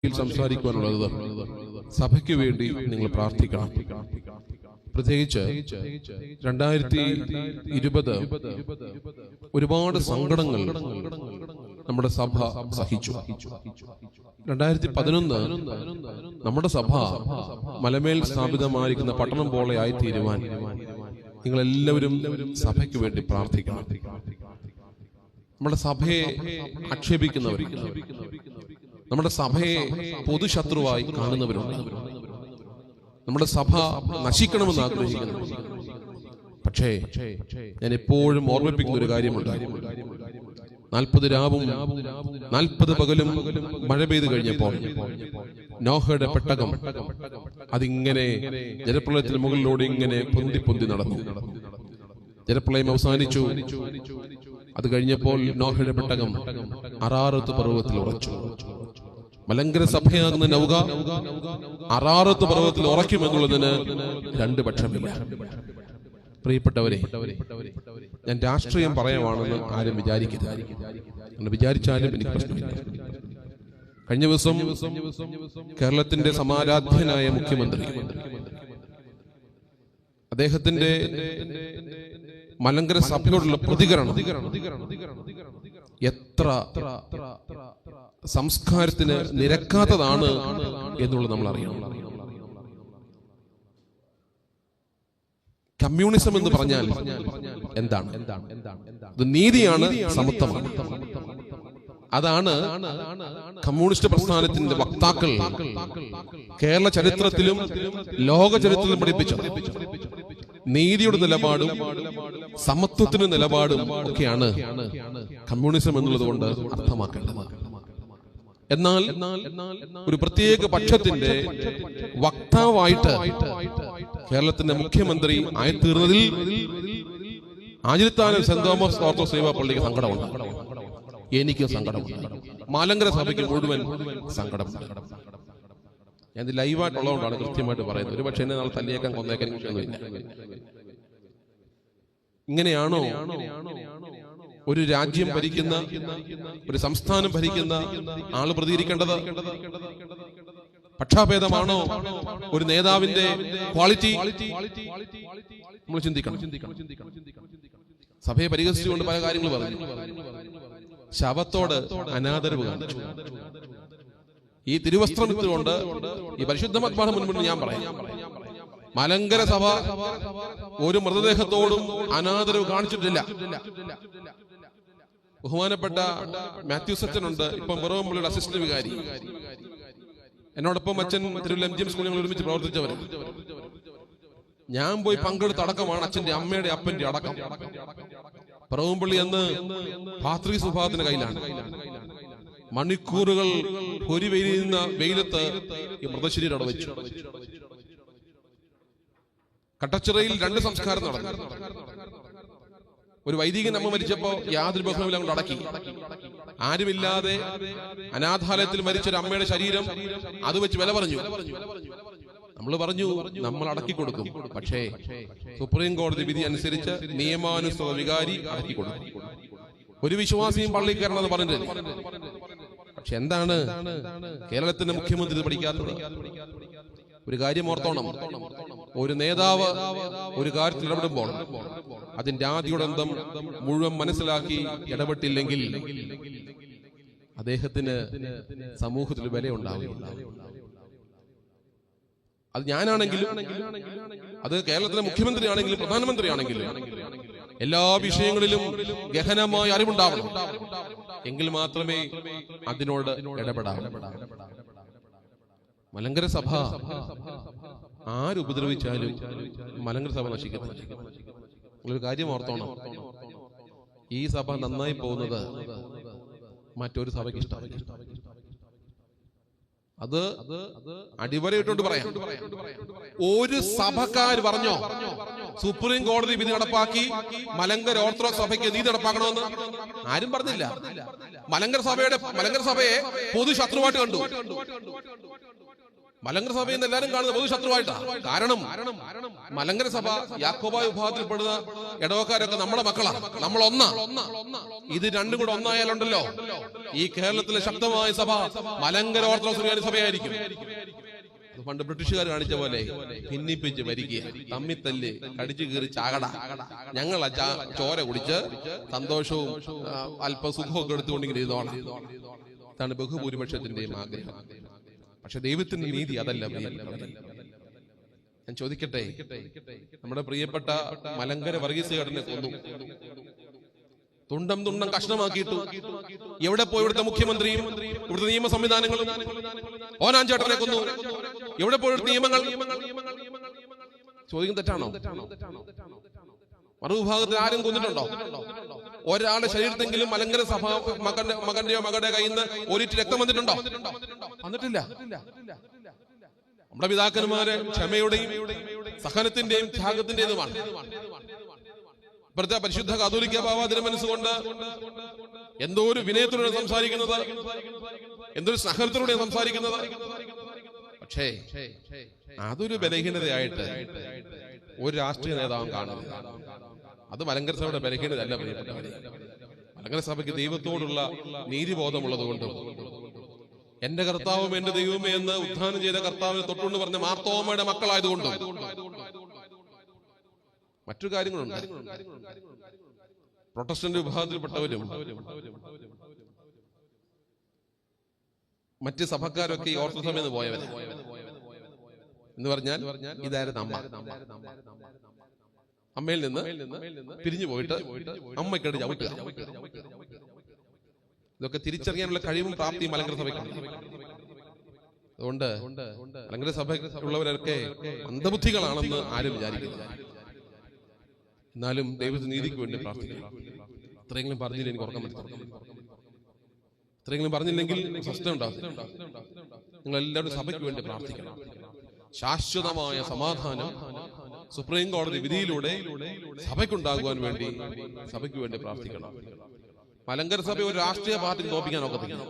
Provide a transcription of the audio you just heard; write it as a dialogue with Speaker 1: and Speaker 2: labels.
Speaker 1: സംസാരിക്കുവാനുള്ളത് സഭയ്ക്ക് വേണ്ടി നിങ്ങൾ പ്രാർത്ഥിക്കണം. പ്രത്യേകിച്ച് 2020 ഒരുപാട് സങ്കടങ്ങൾ നമ്മുടെ സഭ സഹിച്ചു. 2011 നമ്മുടെ സഭ മലമേൽ സ്ഥാപിതമായിരിക്കുന്ന പട്ടണം പോലെ ആയിത്തീരുവാൻ നിങ്ങളെല്ലാവരും സഭയ്ക്ക് വേണ്ടി പ്രാർത്ഥിക്കണം. നമ്മുടെ സഭയെ ആക്ഷേപിക്കുന്നവരുണ്ട്, നമ്മുടെ സഭയെ പൊതുശത്രുവായി കാണുന്നവരുണ്ട്, നമ്മുടെ സഭ നശിക്കണമെന്ന് ആഗ്രഹിക്കുന്നു. പക്ഷേ ഞാൻ എപ്പോഴും ഓർമ്മിപ്പിക്കുന്ന ഒരു കാര്യമുണ്ട്. 40 രാവും 40 പകലും മഴ പെയ്തു കഴിഞ്ഞപ്പോൾ നോഹയുടെ പെട്ടകം അതിങ്ങനെ ജലപ്രളയത്തിന് മുകളിലൂടെ ഇങ്ങനെ പൊന്തി പൊന്തി നടന്നു. ജലപ്രളയം അവസാനിച്ചു. അത് കഴിഞ്ഞപ്പോൾ നോഹയുടെ പെട്ടകം അറാറത്ത് പർവ്വതത്തിൽ ഉറച്ചു. മലങ്കര സഭയാകുന്ന നൗക അറാറത്ത് പർവ്വതത്തിൽ ഉറയ്ക്കുമെന്നുള്ളതിന് 2 പക്ഷമില്ല. പ്രിയപ്പെട്ടവരെ, ഞാൻ രാഷ്ട്രീയം പറയുവാണെന്ന് ആരും വിചാരിക്കരുത്. അങ്ങനെ വിചാരിച്ചാലും എനിക്ക് പ്രശ്നമില്ല. കഴിഞ്ഞ ദിവസം കേരളത്തിന്റെ സമാരാധ്യനായ മുഖ്യമന്ത്രി അദ്ദേഹത്തിന്റെ മലങ്കര സഭയോടുള്ള പ്രതികരണം എത്ര സംസ്കാരത്തിന് നിരക്കാത്തതാണ് എന്നുള്ളത് നമ്മൾ അറിയണം. കമ്മ്യൂണിസം എന്ന് പറഞ്ഞാൽ എന്താണ്? ഇത് നീതിയാണ്, സമത്വമാണ്. അതാണ് കമ്മ്യൂണിസ്റ്റ് പ്രസ്ഥാനത്തിന്റെ വക്താക്കൾ കേരള ചരിത്രത്തിലും ലോക ചരിത്രത്തിലും പഠിപ്പിച്ചത്. നീതിയുടെ നിലപാടും സമത്വത്തിന്റെ നിലപാടും ഒക്കെയാണ് കമ്മ്യൂണിസം എന്നുള്ളത് കൊണ്ട് അർത്ഥമാക്കേണ്ടത്. എന്നാൽ ഒരു പ്രത്യേക പക്ഷത്തിന്റെ വക്താവായിട്ട് കേരളത്തിന്റെ മുഖ്യമന്ത്രി ആയിത്തീർന്നതിൽ ആചിരിത്താനം സെന്റ് തോമസ് ഓർത്തഡോക്സ് സേവാ പള്ളിക്ക് സങ്കടമുണ്ട്, എനിക്കും സങ്കടമുണ്ട്, മലങ്കര സഭയ്ക്ക് മുഴുവൻ സങ്കടമുണ്ട്. ഞാൻ ഇത് ലൈവായിട്ടുള്ളതുകൊണ്ടാണ് കൃത്യമായിട്ട് പറയുന്നത്. ഒരു പക്ഷേ എന്നെ നാളെ തല്ലിയേക്കാൻ കൊന്നേക്കാൻ ഒന്നുമില്ല. ഇങ്ങനെയാണോ ഒരു രാജ്യം ഭരിക്കുന്ന, ഒരു സംസ്ഥാനം ഭരിക്കുന്ന ആള് പ്രതികരിക്കേണ്ടത്? പക്ഷാഭേദമാണോ ഒരു നേതാവിന്റെ ക്വാളിറ്റി? നമ്മൾ ചിന്തിക്കണം. സഭയെ പരിഹസിച്ചുകൊണ്ട് പല കാര്യങ്ങൾ പറഞ്ഞു. ശവത്തോട് അനാദരവ് കാണിച്ചു. ഈ തിരുവസ്ത്രം ഇട്ടുകൊണ്ട് ഈ പരിശുദ്ധ മദ്ബഹ മുൻപിൽ ഞാൻ പറയാം, മലങ്കര സഭ ഒരു മൃതദേഹത്തോടും അനാദരവ് കാണിച്ചിട്ടില്ല. ബഹുമാനപ്പെട്ട മാത്യു സച്ചനുണ്ട്, ഇപ്പം പുറവമ്പള്ളിയുടെ അസിസ്റ്റന്റ് വികാരി. എന്നോടൊപ്പം അച്ഛൻ തിരുവല്ല MGM സ്കൂളിൽ ഒരുമിച്ച് പ്രവർത്തിച്ചവർ. ഞാൻ പോയി പങ്കെടുത്ത അടക്കമാണ് അച്ഛന്റെ അമ്മയുടെ അപ്പന്റെ അടക്കം. പുറവമ്പള്ളി എന്ന് പാത്രി സുഭാഗത്തിന്റെ കയ്യിലാണ്. മണിക്കൂറുകൾ പൊരിവെയിലുന്ന വെയിലത്ത് ഈ മൃതശരീരം അവിടെ വെച്ചു. കട്ടച്ചിറയിൽ 2 സംസ്കാരം നടന്നു. ഒരു വൈദികൻ അമ്മ മരിച്ചപ്പോ യാതൊരു ബഹുമില്ല കൊണ്ട് അടക്കി. ആരുമില്ലാതെ അനാഥാലയത്തിൽ മരിച്ചൊരു അമ്മയുടെ ശരീരം അത് വെച്ച് വില പറഞ്ഞു. നമ്മൾ പറഞ്ഞു നമ്മൾ അടക്കി കൊടുക്കും. പക്ഷേ സുപ്രീം കോടതി വിധി അനുസരിച്ച് നിയമാനുസൃത വികാരി അടക്കി കൊടുക്കും. ഒരു വിശ്വാസിയും പള്ളി കയറണമെന്ന് പറഞ്ഞില്ല. പക്ഷെ എന്താണ് കേരളത്തിന്റെ മുഖ്യമന്ത്രി പഠിക്കാത്തത്? ഒരു കാര്യം ഓർത്തോണം, ഒരു നേതാവ് ഒരു കാര്യത്തിൽ ഇടപെടുമ്പോൾ അതിന്റെ ആദ്യോടന്തം മുഴുവൻ മനസ്സിലാക്കി ഇടപെട്ടില്ലെങ്കിൽ അദ്ദേഹത്തിന് സമൂഹത്തിൽ വില ഉണ്ടാവില്ല. അത് ഞാനാണെങ്കിലും, അത് കേരളത്തിലെ മുഖ്യമന്ത്രി ആണെങ്കിലും പ്രധാനമന്ത്രി ആണെങ്കിലും എല്ലാ വിഷയങ്ങളിലും ഗഹനമായ അറിവുണ്ടാവണം. എങ്കിൽ മാത്രമേ അതിനോട് ഇടപെടാവൂ. മലങ്കര സഭ ആരുപദ്രവിച്ചാലും മലങ്കര സഭ നശിക്കത്തില്ല. നിങ്ങളൊരു കാര്യം ഓർത്തോണം, ഈ സഭ നന്നായി പോകുന്നത് മറ്റൊരു സഭയ്ക്ക് ഇഷ്ടമല്ല. അത് അടിവരയിട്ടോണ്ട് പറയാം. ഒരു സഭക്കാർ പറഞ്ഞോ സുപ്രീം കോടതി വിധി നടപ്പാക്കി മലങ്കര ഓർത്തഡോക്സ് സഭയ്ക്ക് നീതി നടപ്പാക്കണമെന്ന്? ആരും പറഞ്ഞില്ല. മലങ്കര സഭയെ പൊതു ശത്രുവായിട്ട് കണ്ടു. മലങ്കര സഭയിൽ നിന്ന് എല്ലാവരും കാണുന്നത് പൊതു ശത്രുവായിട്ടാണ്. കാരണം മലങ്കര സഭ യാക്കോബായ വിഭാഗത്തിൽപ്പെടുന്ന ഇടവക്കാരൊക്കെ നമ്മുടെ മക്കളാണ്, നമ്മൾ ഒന്നാ. ഇത് രണ്ടും കൂടെ ഒന്നായാലുണ്ടല്ലോ ഈ കേരളത്തിലെ ശക്തമായ സഭ മലങ്കര ഓർത്തഡോക്സ് സുറിയാനി സഭയായിരിക്കും. പണ്ട് ബ്രിട്ടീഷുകാർ കാണിച്ച പോലെ ഭിന്നിപ്പിച്ച് ഭരിക്കുക, തമ്മിത്തല്ല്, കടിച്ചു കീറി ചാകട. ഞങ്ങൾ ചോര കുടിച്ച് സന്തോഷവും അല്പസുഖവും ഒക്കെ എടുത്തുകൊണ്ടിങ്ങനെ ഇരുന്നോളാം. ഇതാണ് ബഹുഭൂരിപക്ഷത്തിന്റെയും ആഗ്രഹം. പക്ഷെ ദൈവത്തിന്റെ നീതി അതല്ല. ഞാൻ ചോദിക്കട്ടെ, നമ്മുടെ പ്രിയപ്പെട്ട മലങ്കര വർഗീസുകാരനെ കൊന്നു, തുണ്ടം തുണ്ടം കഷ്ണമാക്കിയിട്ടു. എവിടെ പോയി ഇവിടുത്തെ മുഖ്യമന്ത്രിയും ഇവിടുത്തെ നിയമ സംവിധാനങ്ങളും? ഓനാൻ ചേട്ടനെ കൊന്നു, എവിടെ പോയി നിയമങ്ങൾ? ചോദ്യം തെറ്റാണോ? മറുവിഭാഗത്തിൽ ആരും കൊന്നിട്ടുണ്ടോ? ഒരാളുടെ ശരീരത്തെങ്കിലും മലങ്കര സഭ മകന്റെയോ മകളുടെ കയ്യിൽ നിന്ന് ഒരിറ്റ് രക്തം വന്നിട്ടുണ്ടോ? വന്നിട്ടില്ല. നമ്മുടെ പിതാക്കന്മാര് ക്ഷമയുടെയും സഹനത്തിന്റെയും ത്യാഗത്തിന്റേതുമാണ്. ഇപ്പോഴത്തെ പരിശുദ്ധ കാതോലിക്ക ബാവ തിരുമനസ്സുകൊണ്ട് എന്തോ ഒരു വിനയത്തിലൂടെ സംസാരിക്കുന്നത്, എന്തൊരു സഹനത്തിലൂടെ സംസാരിക്കുന്നത്. പക്ഷേ അതൊരു ബലഹീനതയായിട്ട് ഒരു രാഷ്ട്രീയ നേതാവും കാണുന്നു. അത് മലങ്കര സഭയുടെ ബലഹീനതയല്ല പ്രിയപ്പെട്ടവരെ. മലങ്കര സഭയ്ക്ക് ദൈവത്തോടുള്ള നീതിബോധമുള്ളത് കൊണ്ടും എന്റെ കർത്താവും എന്റെ ദൈവമേ എന്ന് ഉദ്ധാനം ചെയ്ത കർത്താവിനെ തൊട്ടുകൊണ്ട് പറഞ്ഞ മാർത്തോമയുടെ മക്കളായതുകൊണ്ടും മറ്റു കാര്യങ്ങളുണ്ട്. പ്രൊട്ടസ്റ്റന്റ് വിഭാഗത്തിൽപ്പെട്ടവരും മറ്റ് സഭക്കാരൊക്കെ ഈ ഓർത്തഡോക്സ് സഭയിൽ നിന്ന് പോയവർ എന്ന് പറഞ്ഞാൽ ഇതായിരുന്നു അമ്മ. അമ്മയിൽ നിന്ന് പിരിഞ്ഞു പോയിട്ട് അമ്മയ്ക്കടി ചവിട്ടുക. ഇതൊക്കെ തിരിച്ചറിയാനുള്ള കഴിവും പ്രാപ്തിയും മലങ്കര സഭയ്ക്കാണ്. അതുകൊണ്ട് മലങ്കര സഭയുള്ളവരൊക്കെ അന്ധബുദ്ധികളാണെന്ന് ആരും വിചാരിക്കുന്നു. എന്നാലും ദൈവത്തിന്റെ നീതിക്ക് വേണ്ടി പ്രാർത്ഥിക്കണം. ഇത്രയെങ്കിലും പറഞ്ഞില്ല എനിക്ക് ഉറക്കം വരുത്തണം. ഇത്രയെങ്കിലും പറഞ്ഞില്ലെങ്കിൽ സ്വസ്ഥ ഉണ്ടാകും. നിങ്ങൾ എല്ലാവരും സഭയ്ക്ക് വേണ്ടി പ്രാർത്ഥിക്കണം. ശാശ്വതമായ സമാധാനം സുപ്രീം കോടതി വിധിയിലൂടെ സഭയ്ക്കുണ്ടാകുവാൻ വേണ്ടി സഭയ്ക്ക് വേണ്ടി പ്രാർത്ഥിക്കണം. മലങ്കര സഭ ഒരു രാഷ്ട്രീയ പാർട്ടിക്ക് തോപ്പിക്കാൻ ഒക്കത്തില്ല.